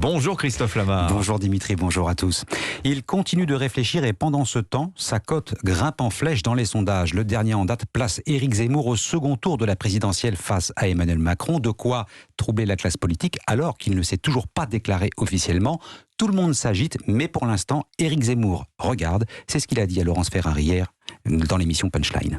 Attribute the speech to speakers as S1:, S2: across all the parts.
S1: Bonjour Christophe Lamar.
S2: Bonjour Dimitri, bonjour à tous. Il continue de réfléchir et pendant ce temps, sa cote grimpe en flèche dans les sondages. Le dernier en date place Éric Zemmour au second tour de la présidentielle face à Emmanuel Macron. De quoi troubler la classe politique alors qu'il ne s'est toujours pas déclaré officiellement. Tout le monde s'agite, mais pour l'instant, Éric Zemmour regarde. C'est ce qu'il a dit à Laurence Ferrari hier dans l'émission Punchline.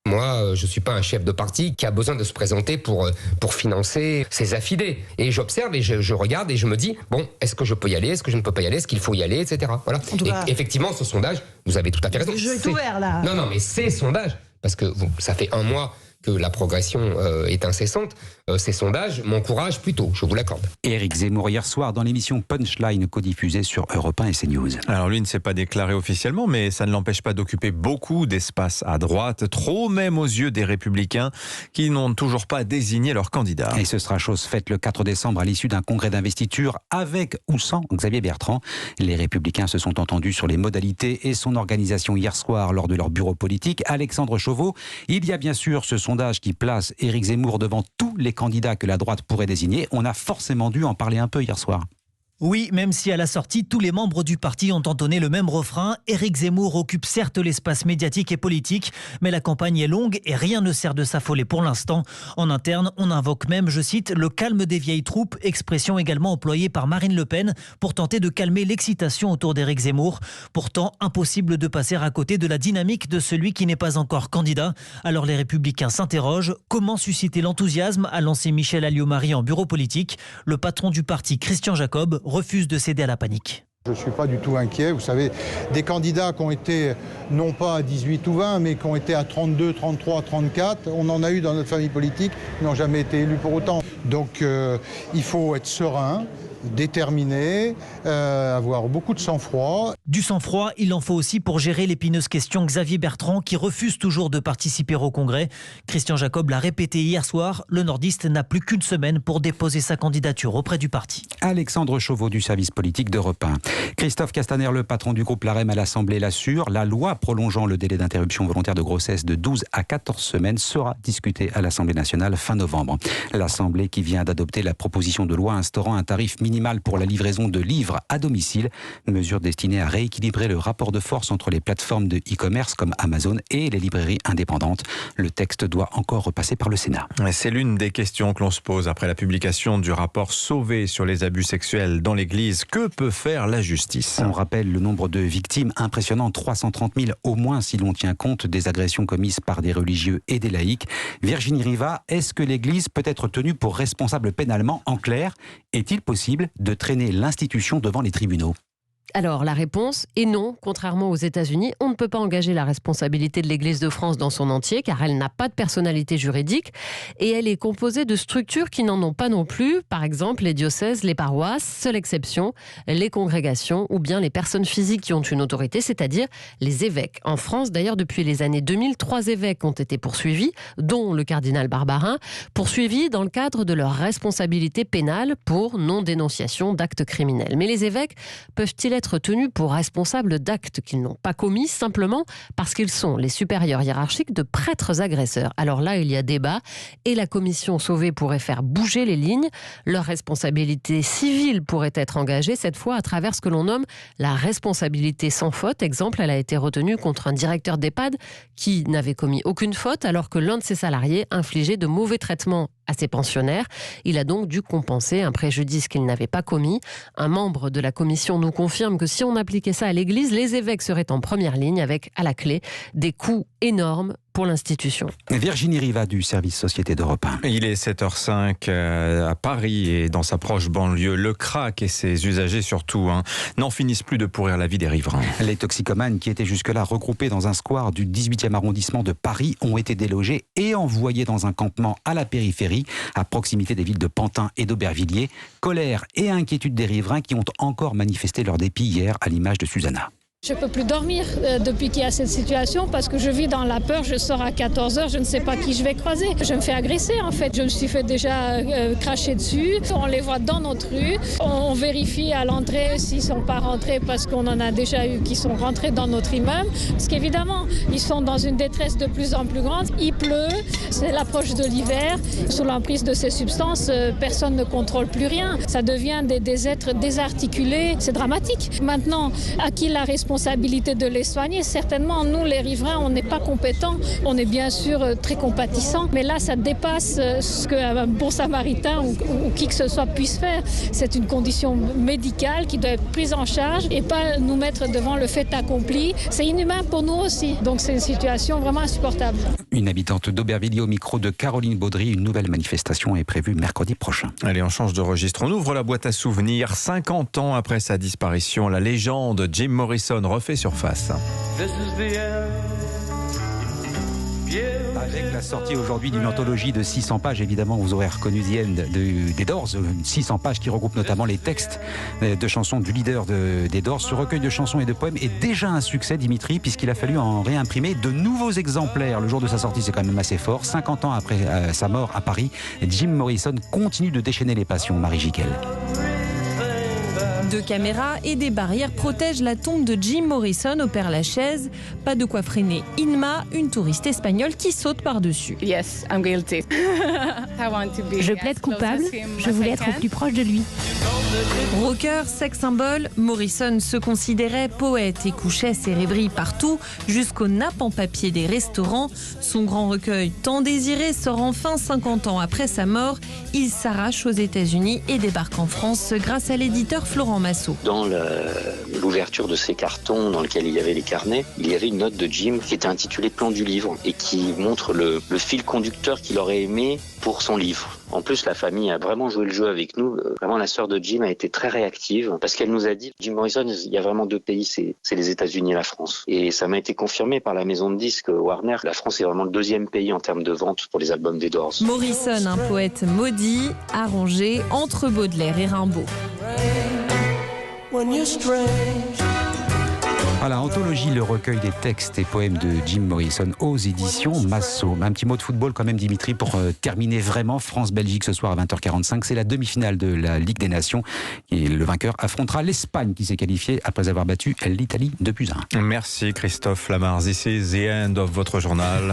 S3: Moi, je ne suis pas un chef de parti qui a besoin de se présenter pour financer ses affidés. Et j'observe et je regarde et je me dis, bon, est-ce que je peux y aller, est-ce que je ne peux pas y aller, est-ce qu'il faut y aller, etc. Voilà. Et effectivement, ce sondage, vous avez tout à fait raison.
S4: Le jeu est ouvert, là.
S3: Non, mais ces sondages, parce que ça fait un mois que la progression est incessante, ces sondages m'encouragent plutôt, je vous l'accorde.
S2: Éric Zemmour hier soir dans l'émission Punchline codiffusée sur Europe 1 et CNews.
S1: Alors lui ne s'est pas déclaré officiellement, mais ça ne l'empêche pas d'occuper beaucoup d'espace à droite, trop même aux yeux des Républicains qui n'ont toujours pas désigné leur candidat.
S2: Et ce sera chose faite le 4 décembre à l'issue d'un congrès d'investiture avec ou sans Xavier Bertrand. Les Républicains se sont entendus sur les modalités et son organisation hier soir lors de leur bureau politique. Alexandre Chauveau, il y a bien sûr ce sondage qui place Éric Zemmour devant tous les candidats que la droite pourrait désigner. On a forcément dû en parler un peu hier soir.
S4: Oui, même si à la sortie, tous les membres du parti ont entonné le même refrain. Éric Zemmour occupe certes l'espace médiatique et politique, mais la campagne est longue et rien ne sert de s'affoler pour l'instant. En interne, on invoque même, je cite, le calme des vieilles troupes, expression également employée par Marine Le Pen pour tenter de calmer l'excitation autour d'Éric Zemmour. Pourtant, impossible de passer à côté de la dynamique de celui qui n'est pas encore candidat. Alors les Républicains s'interrogent, comment susciter l'enthousiasme, a lancé Michel Alliot-Marie en bureau politique. Le patron du parti, Christian Jacob, refuse de céder à la panique.
S5: Je ne suis pas du tout inquiet. Vous savez, des candidats qui ont été non pas à 18 ou 20, mais qui ont été à 32, 33, 34, on en a eu dans notre famille politique, qui n'ont jamais été élus pour autant. Donc il faut être serein, déterminé, avoir beaucoup de sang-froid.
S4: Du sang-froid, il en faut aussi pour gérer l'épineuse question Xavier Bertrand qui refuse toujours de participer au congrès. Christian Jacob l'a répété hier soir, le nordiste n'a plus qu'une semaine pour déposer sa candidature auprès du parti.
S2: Alexandre Chauveau du service politique d'Europe 1. Christophe Castaner, le patron du groupe LAREM à l'Assemblée, l'assure. La loi prolongeant le délai d'interruption volontaire de grossesse de 12 à 14 semaines sera discutée à l'Assemblée nationale fin novembre. L'Assemblée qui vient d'adopter la proposition de loi instaurant un tarif minimal pour la livraison de livres à domicile, mesure destinée à rééquilibrer le rapport de force entre les plateformes de e-commerce comme Amazon et les librairies indépendantes. Le texte doit encore repasser par le Sénat.
S1: C'est l'une des questions que l'on se pose après la publication du rapport Sauvé sur les abus sexuels dans l'Église. Que peut faire la justice ?
S2: On rappelle le nombre de victimes impressionnant, 330 000 au moins si l'on tient compte des agressions commises par des religieux et des laïcs. Virginie Riva, est-ce que l'Église peut être tenue pour responsable pénalement ? En clair, est-il possible de traîner l'institution devant les tribunaux ?
S6: Alors, la réponse est non. Contrairement aux États-Unis, on ne peut pas engager la responsabilité de l'Église de France dans son entier, car elle n'a pas de personnalité juridique et elle est composée de structures qui n'en ont pas non plus. Par exemple, les diocèses, les paroisses, seule exception, les congrégations ou bien les personnes physiques qui ont une autorité, c'est-à-dire les évêques. En France, d'ailleurs, depuis les années 2000, 3 évêques ont été poursuivis, dont le cardinal Barbarin, poursuivis dans le cadre de leur responsabilité pénale pour non-dénonciation d'actes criminels. Mais les évêques peuvent-ils être tenus pour responsables d'actes qu'ils n'ont pas commis simplement parce qu'ils sont les supérieurs hiérarchiques de prêtres agresseurs? Alors là, il y a débat et la commission Sauvé pourrait faire bouger les lignes. Leur responsabilité civile pourrait être engagée, cette fois à travers ce que l'on nomme la responsabilité sans faute. Exemple, elle a été retenue contre un directeur d'EHPAD qui n'avait commis aucune faute alors que l'un de ses salariés infligeait de mauvais traitements à ses pensionnaires. Il a donc dû compenser un préjudice qu'il n'avait pas commis. Un membre de la commission nous confirme que si on appliquait ça à l'Église, les évêques seraient en première ligne avec, à la clé, des coûts énormes pour l'institution.
S2: Virginie Riva du service Société d'Europe 1.
S1: Il est 7h05 à Paris et dans sa proche banlieue. Le crack et ses usagers surtout n'en finissent plus de pourrir la vie des riverains.
S2: Les toxicomanes qui étaient jusque-là regroupés dans un square du 18e arrondissement de Paris ont été délogés et envoyés dans un campement à la périphérie, à proximité des villes de Pantin et d'Aubervilliers. Colère et inquiétude des riverains qui ont encore manifesté leur dépit hier à l'image de Susanna.
S7: Je ne peux plus dormir depuis qu'il y a cette situation parce que je vis dans la peur. Je sors à 14h, je ne sais pas qui je vais croiser. Je me fais agresser en fait. Je me suis fait déjà cracher dessus. On les voit dans notre rue. On vérifie à l'entrée s'ils ne sont pas rentrés parce qu'on en a déjà eu qui sont rentrés dans notre immeuble. Parce qu'évidemment, ils sont dans une détresse de plus en plus grande. Il pleut, c'est l'approche de l'hiver. Sous l'emprise de ces substances, personne ne contrôle plus rien. Ça devient des êtres désarticulés. C'est dramatique. Maintenant, à qui la responsabilité de les soigner? Certainement, nous, les riverains, on n'est pas compétents. On est bien sûr très compatissants. Mais là, ça dépasse ce qu'un bon samaritain ou qui que ce soit puisse faire. C'est une condition médicale qui doit être prise en charge et pas nous mettre devant le fait accompli. C'est inhumain pour nous aussi. Donc, c'est une situation vraiment insupportable.
S2: Une habitante d'Aubervilliers au micro de Caroline Baudry. Une nouvelle manifestation est prévue mercredi prochain.
S1: Allez, on change de registre. On ouvre la boîte à souvenirs. 50 ans après sa disparition, la légende Jim Morrison refait surface.
S2: Avec la sortie aujourd'hui d'une anthologie de 600 pages, évidemment, vous aurez reconnu The End des Doors, 600 pages qui regroupe notamment les textes de chansons du leader des Doors. Ce recueil de chansons et de poèmes est déjà un succès, Dimitri, puisqu'il a fallu en réimprimer de nouveaux exemplaires. Le jour de sa sortie, c'est quand même assez fort. 50 ans après sa mort à Paris, Jim Morrison continue de déchaîner les passions. Marie Giquel.
S8: 2 caméras et des barrières protègent la tombe de Jim Morrison au Père-Lachaise. Pas de quoi freiner Inma, une touriste espagnole qui saute par-dessus.
S9: Yes, I'm guilty.
S10: Je plaide coupable, je voulais être au plus proche de lui.
S8: Rocker, sex symbole, Morrison se considérait poète et couchait ses rêveries partout, jusqu'aux nappes en papier des restaurants. Son grand recueil, tant désiré, sort enfin 50 ans après sa mort. Il s'arrache aux États-Unis et débarque en France grâce à l'éditeur Florent Massot.
S11: Dans l'ouverture de ces cartons dans lesquels il y avait les carnets, il y avait une note de Jim qui était intitulée Plan du livre et qui montre le fil conducteur qu'il aurait aimé pour son livre. En plus, la famille a vraiment joué le jeu avec nous. Vraiment, la sœur de Jim a été très réactive parce qu'elle nous a dit, Jim Morrison, il y a vraiment 2 pays, c'est les États-Unis et la France. Et ça m'a été confirmé par la maison de disques Warner. La France est vraiment le 2e pays en termes de vente pour les albums des Doors.
S8: Morrison, un poète maudit, arrangé entre Baudelaire et Rimbaud.
S2: Voilà, anthologie, le recueil des textes et poèmes de Jim Morrison aux éditions Massot. Un petit mot de football quand même, Dimitri, pour terminer vraiment. France-Belgique ce soir à 20h45. C'est la demi-finale de la Ligue des Nations. Et le vainqueur affrontera l'Espagne qui s'est qualifiée après avoir battu l'Italie 2-1.
S1: Merci Christophe Lamarre. This is the end of votre journal.